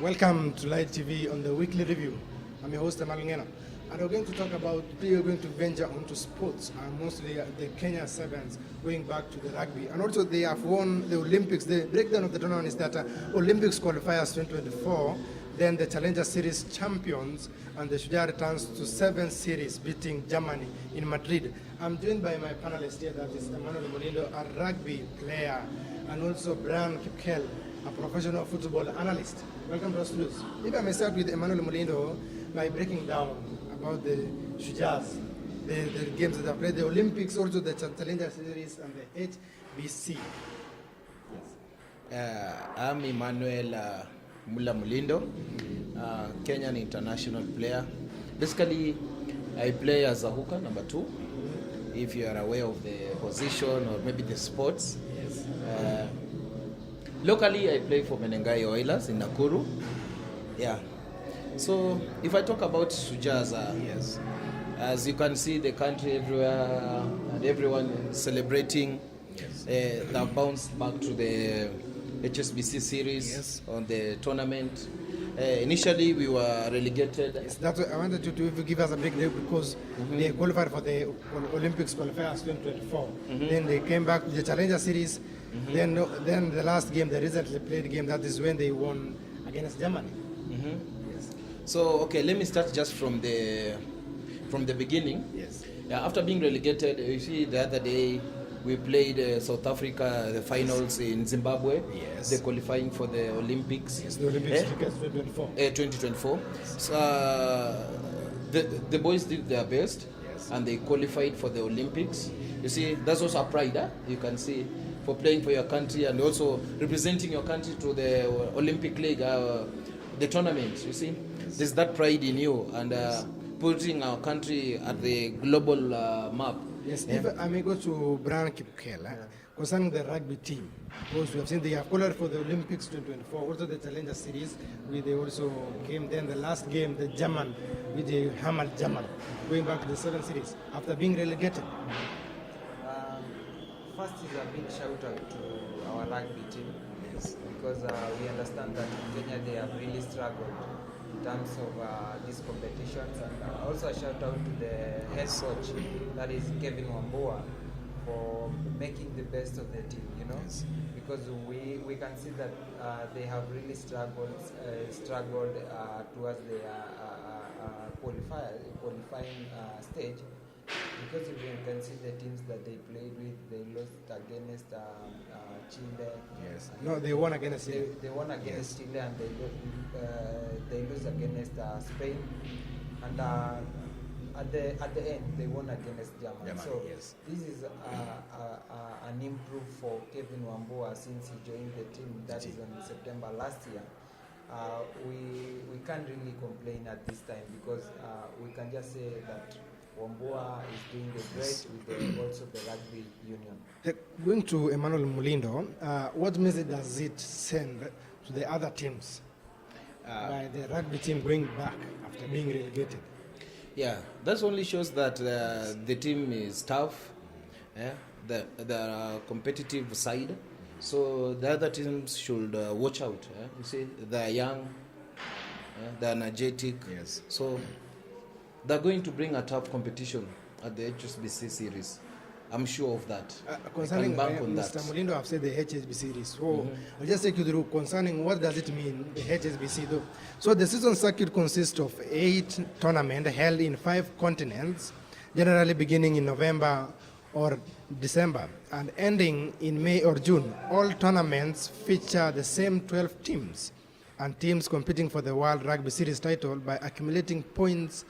Welcome to Light TV on the weekly review. I'm your host, Emmanuel Ngena. And we're going to talk about, we are going to venture onto sports, and mostly the Kenya Sevens, going back to the rugby. And also they have won the Olympics. The breakdown of the tournament is that Olympics qualifiers 2024, then the Challenger Series champions, and the Shujaa returns to 7 series, beating Germany in Madrid. I'm joined by my panelist here, that is Emmanuel Molindo, a rugby player, and also Brian Kipkel, a professional football analyst. Welcome to our studios. If I may start with Emmanuel Molindo by breaking down about the Shujaas, the games that have played, the Olympics, also the Challenger Series and the HSBC. Yes. I'm Emmanuel Mula Molindo, Kenyan international player. Basically, I play as a hooker, number 2. If you are aware of the position or maybe the sports. Yes. Locally, I play for Menengai Oilers in Nakuru. Yeah. So, if I talk about Shujaas, Yes. as you can see, the country everywhere and everyone is celebrating. Yes. They have bounced back to the HSBC series. Yes. On the tournament. Initially, we were relegated. Yes, that's what I wanted you to give us a break there because they qualified for the Olympics qualifiers 2024. Then they came back to the Challenger Series. Then the last game, the recently played game, that is when they won against Germany. Yes. So, okay, let me start just from the beginning. Yes. Yeah, after being relegated, you see the other day we played South Africa, the finals in Zimbabwe. Yes. They're qualifying for the Olympics. Yes, the Olympics 2024. 2024. So, the boys did their best. Yes. And they qualified for the Olympics. You see, that's also a pride, you can see, for playing for your country and also representing your country to the Olympic League, the tournament. You see, there's that pride in you and putting our country at the global map. Yes, if I may go to Brian Kipkel, concerning the rugby team, because we have seen they have qualified for the Olympics 2024, also the Challenger Series, where they also came. Then the last game, the German, with the hammered German, going back to the 7 series after being relegated. First is a big shout out to our rugby team, Yes. because we understand that in Kenya they have really struggled in terms of these competitions, and also a shout out to the head coach, that is Kevin Wambua, for making the best of the team, Yes. because we can see that they have really struggled towards the qualifying stage. Because if you can see the teams that they played with, they lost against Chile. Yes. No, they won against They won against Chile, and they lost against Spain, and at the end they won against Germany. So yes. this is an improve for Kevin Wambua since he joined the team. That is on September last year. We can't really complain at this time because we can just say that Wambua is doing great with also the rugby union. Going to Emmanuel Molindo, what message does it send to the other teams by the rugby team going back after being relegated? Yeah, that only shows that the team is tough. The competitive side. So the other teams should watch out. You see, they're young, they're energetic. Yes. So they're going to bring a tough competition at the HSBC series. I'm sure of that. Concerning bank on Mr. that. Molindo have said the HSBC series. So I'll just take you through concerning what does it mean, the HSBC though. So the season circuit consists of 8 tournaments held in 5 continents, generally beginning in November or December and ending in May or June. All tournaments feature the same 12 teams and teams competing for the World Rugby Series title by accumulating points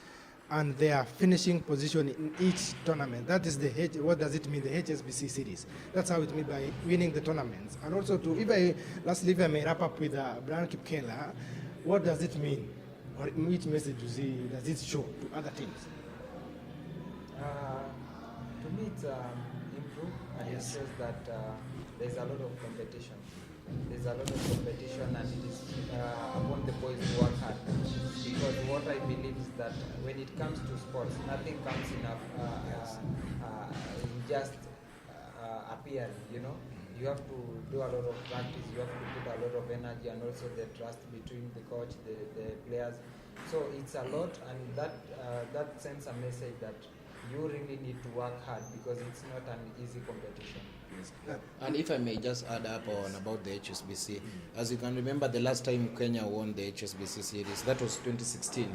and their finishing position in each tournament. That is what does it mean, the HSBC series. That's how it means by winning the tournaments. And also lastly, if I may wrap up with Brian Kipkela, what does it mean? Or which message does it show to other teams? To me, it's improved, and Yes. it shows that there's a lot of competition. There's a lot of competition, and it is upon the boys to work hard. Because what I believe is that when it comes to sports, nothing comes in just appearing, you have to do a lot of practice, you have to put a lot of energy, and also the trust between the coach, the players. So it's a lot, and that sends a message that you really need to work hard because it's not an easy competition. And if I may just add up on about the HSBC, as you can remember, the last time Kenya won the HSBC series, that was 2016.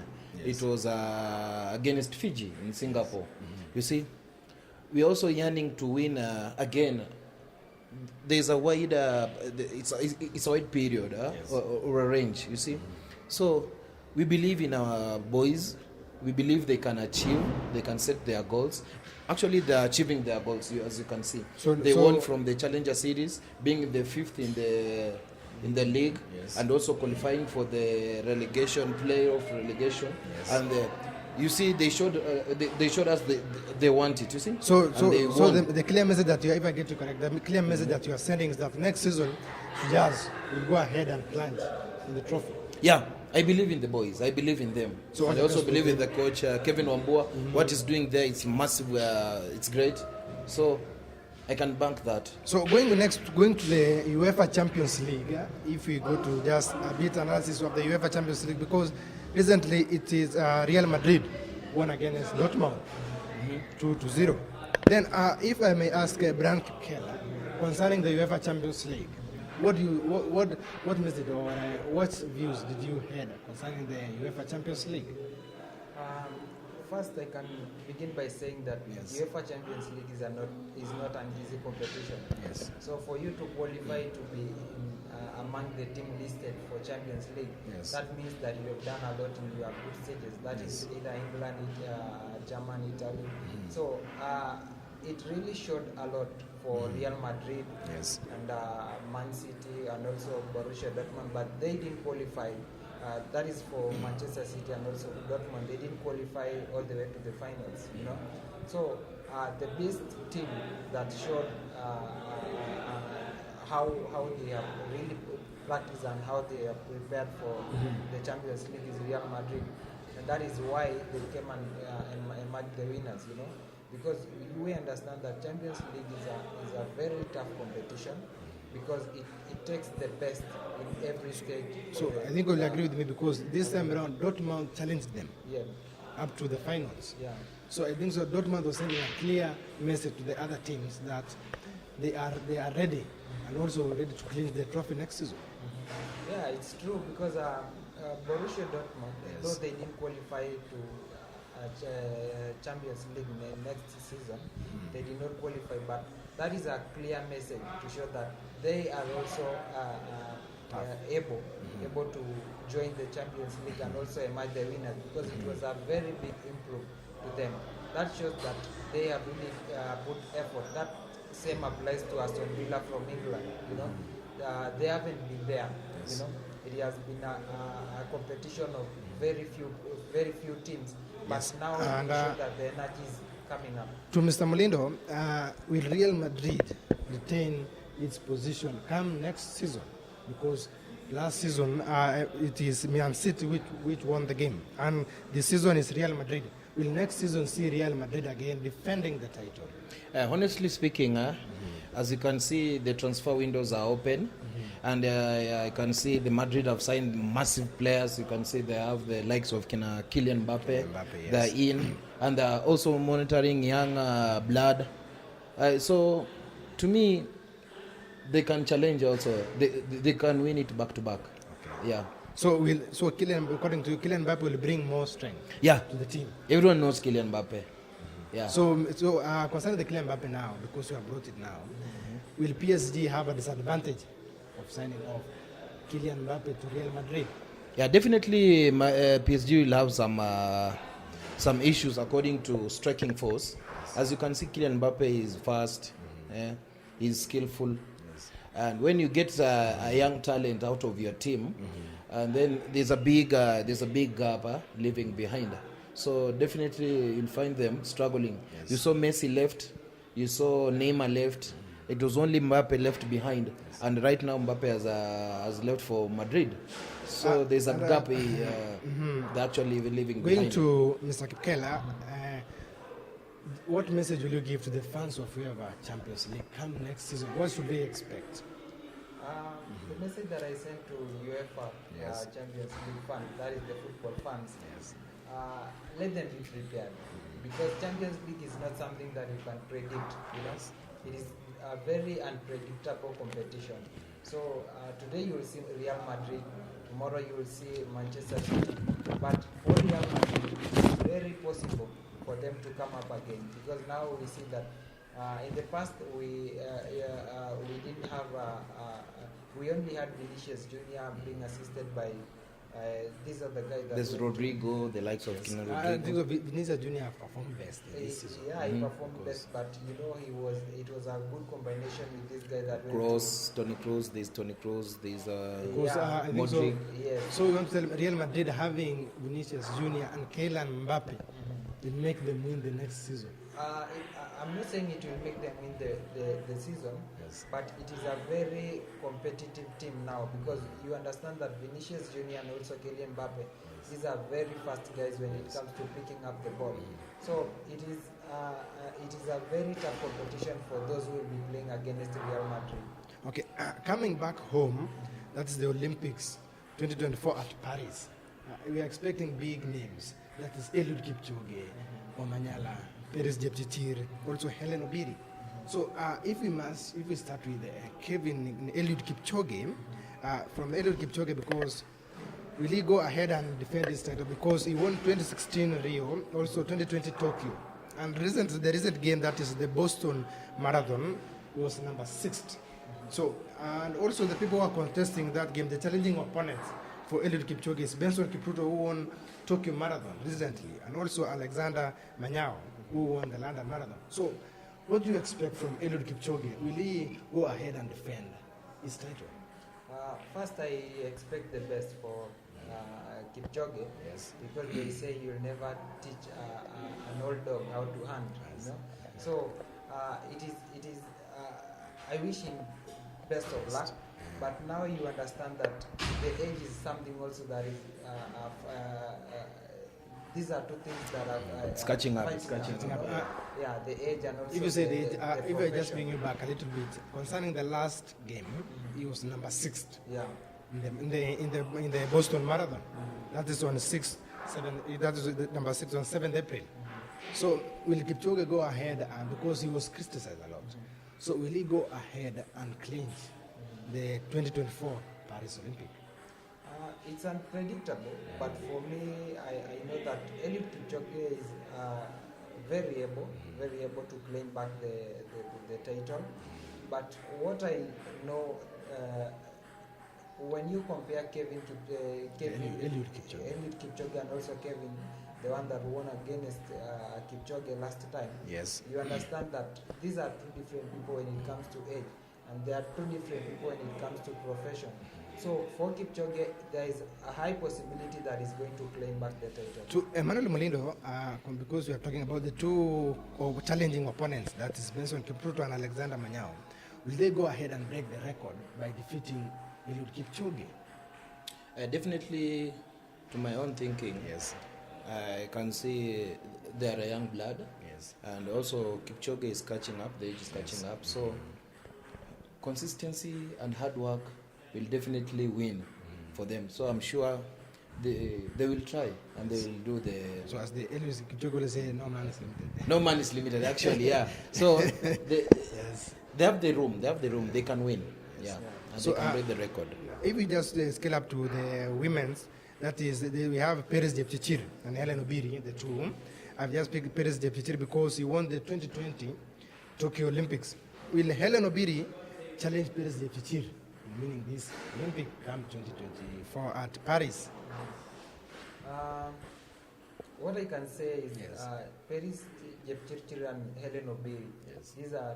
Yes. It was against Fiji in Singapore. You see, we're also yearning to win again. There's a wide, it's a wide period or a range. You see, so we believe in our boys. We believe they can achieve, they can set their goals. Actually, they're achieving their goals, as you can see. So they won from the Challenger Series, being the 5th in the league, and also qualifying for the relegation, playoff relegation. And you see, they showed us they want it. You see. So the clear message that you, if I get you correct, the clear message that you are sending is that next season, Jazz will go ahead and plunge in the trophy. Yeah. I believe in the boys. I believe in them. So I also believe in the coach, Kevin Wambua. What he's doing there, it's massive. It's great. So I can bank that. So going to the UEFA Champions League, if we go to just a bit analysis of the UEFA Champions League, because recently it is Real Madrid won against Dortmund 2-0. Then if I may ask Brian Keller concerning the UEFA Champions League, what message or what views did you hear concerning the UEFA Champions League? First, I can begin by saying that UEFA Champions League is not an easy competition. Yes. So for you to qualify to be among the team listed for Champions League, that means that you have done a lot in your group stages. That is either England, Germany, Italy. So it really showed a lot for Real Madrid and Man City and also Borussia Dortmund, but they didn't qualify. That is for Manchester City and also Dortmund. They didn't qualify all the way to the finals. So the best team that showed how they have really practiced and how they are prepared for the Champions League is Real Madrid, and that is why they came and emerged the winners. Because we understand that Champions League is a very tough competition because it takes the best in every stage. So I think you'll agree with me because this time around Dortmund challenged them up to the finals. Yeah. So I think so Dortmund was sending a clear message to the other teams that they are ready and also ready to clinch the trophy next season. Yeah, it's true because Borussia Dortmund, though they didn't qualify to Champions League next season, they did not qualify, but that is a clear message to show that they are also able to join the Champions League and also emerge the winners because it was a very big improve to them. That shows that they have really put effort. That same applies to Aston Villa from England. They haven't been there. It has been a competition of very few teams. But now we show that the energy is coming up. To Mr. Molindo, will Real Madrid retain its position come next season? Because last season it is Man City which won the game, and this season is Real Madrid. Will next season see Real Madrid again defending the title? Honestly speaking, as you can see, the transfer windows are open. And I can see the Madrid have signed massive players. You can see they have the likes of Kylian Mbappe. They're in, and they're also monitoring young blood. So, to me, they can challenge also. They can win it back to back. Okay. Yeah. So Kylian, according to you, Kylian Mbappe will bring more strength. To the team. Everyone knows Kylian Mbappe. Yeah. So concerning the Kylian Mbappe now, because you have brought it now, will PSG have a disadvantage of signing off Kylian Mbappe to Real Madrid? Yeah, definitely PSG will have some issues according to striking force. As you can see, Kylian Mbappe is fast, he's skillful. And when you get a young talent out of your team, and then there's a big gap leaving behind. So definitely you'll find them struggling. You saw Messi left, you saw Neymar left. It was only Mbappe left behind, and right now Mbappe has left for Madrid. So there's a gap they're actually leaving behind. Going to Mr. Keller, what message will you give to the fans of UEFA Champions League come next season? What should they expect? The message that I sent to UEFA Yes. Champions League fans, that is the football fans, Yes. let them be prepared, because Champions League is not something that you can predict. You know, it is a very unpredictable competition. So today you will see Real Madrid, tomorrow you will see Manchester City, but for Real Madrid, it is very possible for them to come up again, because now we see that in the past we didn't have we only had Vinicius Junior being assisted by these are the guys that There's Rodrigo, the likes of Kina I think Rodrigo. Vinicius Junior have performed best in this season. yeah, he performed best, but you know it was a good combination with this guy that went Kroos, Tony Kroos, there's Because Yeah. I think so. Modric. Yes. So we want to tell Real Madrid having Vinicius Junior and Kylian Mbappe will make them win the next season. I'm not saying it will make them win the season, Yes. but it is a very competitive team now, because you understand that Vinicius Junior and also Kylian Mbappe, these are very fast guys when it comes to picking up the ball. So it is a very tough competition for those who will be playing against Real Madrid. Okay, coming back home, that's the Olympics 2024 at Paris. We are expecting big names. That is Eliud Kipchoge, Omanyala, Perez Jepchirchir, also Helen Obiri. So if we start with Kevin Eliud Kipchoge, from Eliud Kipchoge, because will he go ahead and defend his title, because he won 2016 Rio, also 2020 Tokyo, and the recent game, that is the Boston Marathon, was number 6th. So, and also the people who are contesting that game, the challenging opponents for Eliud Kipchoge is Benson Kipruto, who won Tokyo Marathon recently, and also Alexander Manyao, who won the London Marathon. So, what do you expect from Eliud Kipchoge? Will he go ahead and defend his title? First, I expect the best for Kipchoge, Yes. because they say you'll never teach an old dog how to hunt. You know? So it is. I wish him best of luck, but now you understand that the age is something also that is. These are two things that are. It's catching up. fighting It's catching now. up. Yeah, the age and also. If you say the if I just profession. bring you back a little bit concerning the last game, he was number 6th Yeah. in the Boston Marathon. That is on 6th, 7. That is the number 6 on 7th April. So will Kipchoge go ahead, and because he was criticized a lot, so will he go ahead and clinch the 2024 Paris Olympic? It's unpredictable, but for me, I know that Eliud Kipchoge is very able to claim back the title. But what I know, when you compare Eliud Kipchoge and also Kevin, the one that won against Kipchoge last time, Yes. you understand that these are two different people when it comes to age, and they are two different people when it comes to profession. So for Kipchoge, there is a high possibility that he's going to claim back the title. To Emmanuel Molindo, because we are talking about the two challenging opponents, that is Benson Kipruto and Alexander Manyao, will they go ahead and break the record by defeating Eliud Kipchoge? Definitely, to my own thinking, Yes. I can see they are a young blood, Yes. and also Kipchoge is catching up, the age is catching up. So consistency and hard work will definitely win for them. So I'm sure they will try and they will do the. So as the Eliud Kipchoge will say, no man is limited. No man is limited, actually. Yeah. So they have the room. They can win. Yeah. And So, they can break the record. If we just scale up to the women's, that is, we have Perez Jepchirchir and Helen Obiri, the two. I've just picked Perez Jepchirchir because he won the 2020 Tokyo Olympics. Will Helen Obiri challenge Perez Jepchirchir, meaning this Olympic come 2024 at Paris? What I can say is Yes. Paris Jepchirchir and Helen Obiri, these are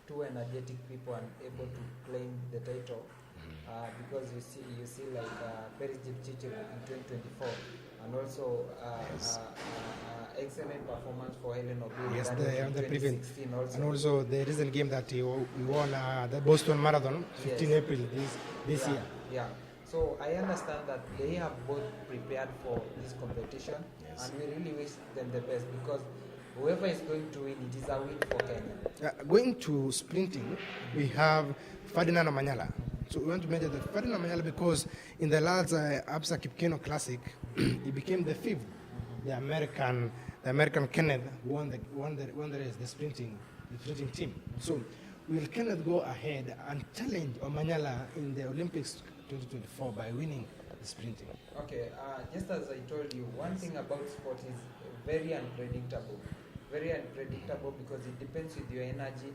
two energetic people and able to claim the title. Because you see like Paris Jepchirchir in 2024, and also excellent performance for Helen Obiri. Yes, that the was in previous, 2016 also. and also the recent game that he won the Boston Marathon, 15 Yes. April this year. Yeah. So I understand that they have both prepared for this competition, Yes. and we really wish them the best, because whoever is going to win, it is a win for Kenya. Going to sprinting, we have Ferdinand Omanyala. So we want to mention the Ferdinand Omanyala because in the last Absa Kipkeno Classic, he became the fifth. The American Kenneth won the race, the sprinting team. So will Kenneth go ahead and challenge Omanyala in the Olympics 2024 by winning the sprinting? Okay, just as I told you, one thing about sport is very unpredictable. Very unpredictable because it depends with your energy,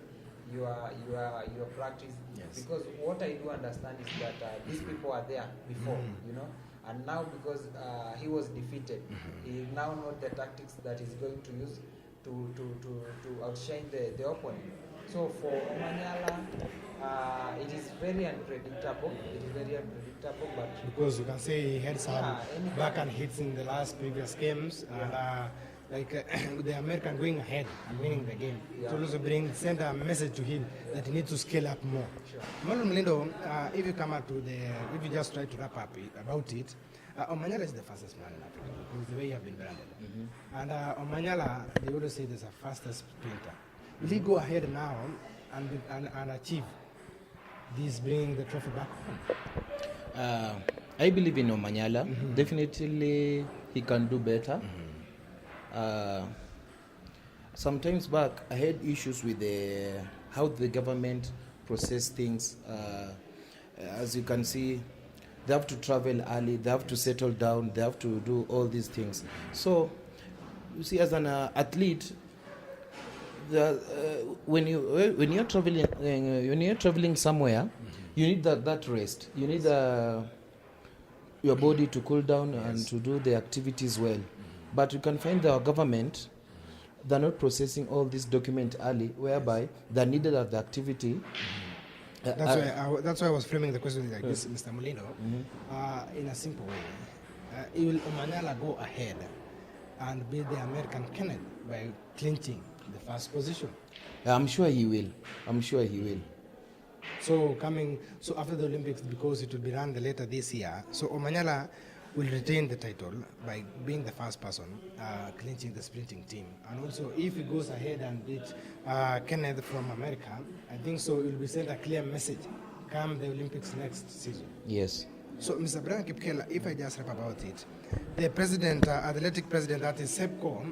your practice. Yes. Because what I do understand is that these people are there before, you know, and now because he was defeated, he now knows the tactics that he's going to use to outshine the opponent. So for Omanyala, it is very unpredictable. It is very unpredictable, but because you can say he had some backhand hits in the last previous games, and the American going ahead and winning the game. Yeah. To also send a message to him that he needs to scale up more. Sure. Manuel Mlindo, if you just try to wrap up about it, Omanyala is the fastest man in Africa because the way he has been branded. And Omanyala, they always say there's a fastest sprinter. Will he go ahead now and achieve this, bringing the trophy back home? I believe in Omanyala. Definitely, he can do better. Sometimes back, I had issues with how the government process things. As you can see, they have to travel early, they have to settle down, they have to do all these things. So, you see, as an athlete, when you're traveling somewhere, you need that rest. You need your body to cool down and to do the activities well. But you can find our government, they're not processing all these documents early, whereby they're needed at the activity. That's why I was framing the question like this, Mr. Molino. In a simple way, will Omanyala go ahead and be the American Kenneth by clinching the first position? I'm sure he will. So after the Olympics, because it will be run later this year, so Omanyala will retain the title by being the first person clinching the sprinting team. And also, if he goes ahead and beats Kenneth from America, I think so it will be sent a clear message come the Olympics next season. Yes. So, Mr. Brian Kipkela, if I just wrap about it, the president, athletic president, that is SEPCO,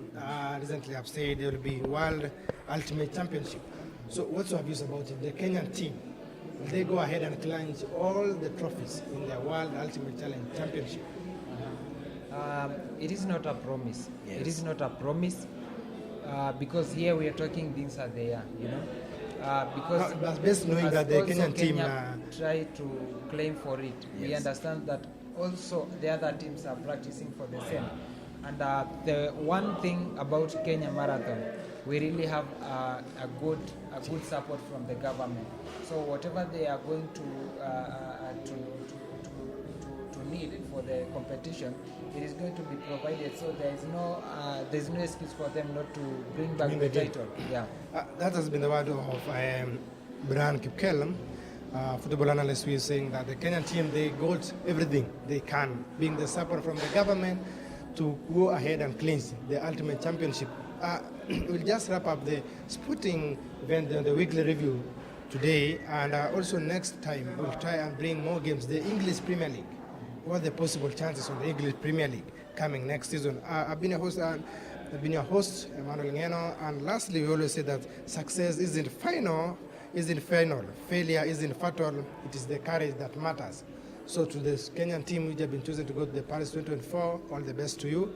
recently have said there will be World Ultimate Championship. So, what's your views about it? The Kenyan team, will they go ahead and clinch all the trophies in the World Ultimate Challenge Championship? It is not a promise. Yes. It is not a promise because here we are talking things are there, you know. Because but best knowing that the Kenyan team try to claim for it. Yes. We understand that also the other teams are practicing for the same. And the one thing about Kenya Marathon, we really have a good support from the government. So whatever they are going to need for the competition, it is going to be provided. So there's no excuse for them not to bring back the title. Yeah. That has been the word of Brian Kipkel, football analyst, who is saying that the Kenyan team, they got everything they can, being the support from the government to go ahead and clinch the ultimate championship. We'll just wrap up the sporting event, the weekly review today, and also next time we'll try and bring more games. The English Premier League. What are the possible chances of the English Premier League coming next season? I've been your host, Emmanuel Ngeno, and lastly, we always say that success isn't final. Failure isn't fatal. It is the courage that matters. So to the Kenyan team which have been chosen to go to the Paris 2024, all the best to you,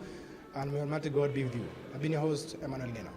and may Almighty God be with you. I've been your host, Emmanuel Ngeno.